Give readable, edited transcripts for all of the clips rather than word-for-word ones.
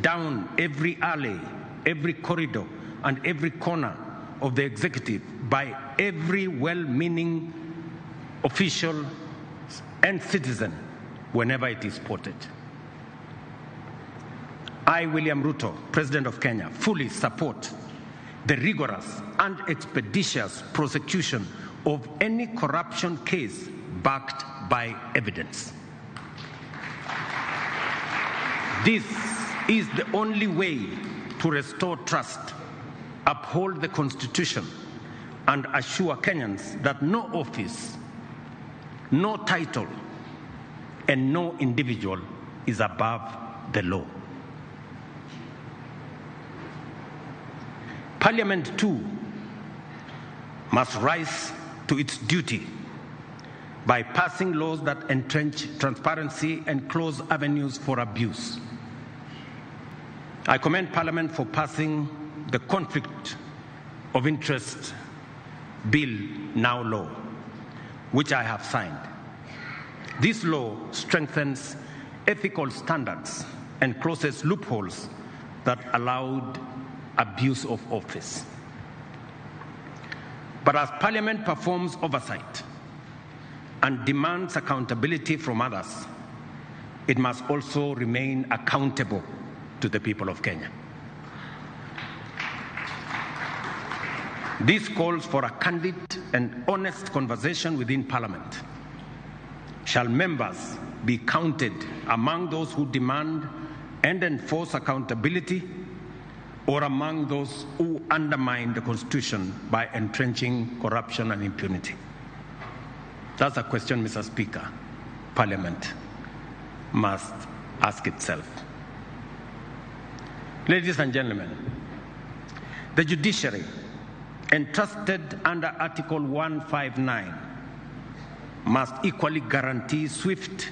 down every alley, every corridor, and every corner of the executive by every well-meaning official and citizen whenever it is spotted. I, William Ruto, President of Kenya, fully support the rigorous and expeditious prosecution of any corruption case backed by evidence. This is the only way to restore trust, uphold the Constitution, and assure Kenyans that no office, no title, and no individual is above the law. Parliament, too, must rise to its duty by passing laws that entrench transparency and close avenues for abuse. I commend Parliament for passing the Conflict of Interest Bill, now law, which I have signed. This law strengthens ethical standards and closes loopholes that allowed abuse of office. But as Parliament performs oversight and demands accountability from others, it must also remain accountable to the people of Kenya. This calls for a candid and honest conversation within Parliament. Shall members be counted among those who demand and enforce accountability, or among those who undermine the Constitution by entrenching corruption and impunity? That's a question, Mr. Speaker, Parliament must ask itself. Ladies and gentlemen, the judiciary, entrusted under Article 159, must equally guarantee swift,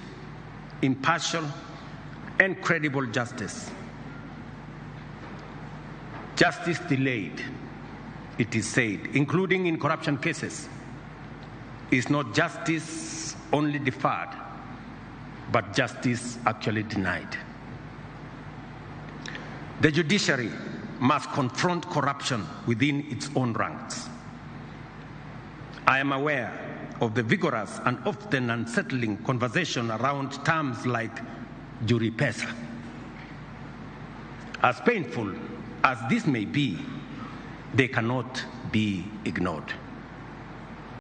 impartial, and credible justice. Justice delayed, it is said, including in corruption cases, is not justice only deferred, but justice actually denied. The judiciary must confront corruption within its own ranks. I am aware of the vigorous and often unsettling conversation around terms like juri pesa. As painful as this may be, they cannot be ignored.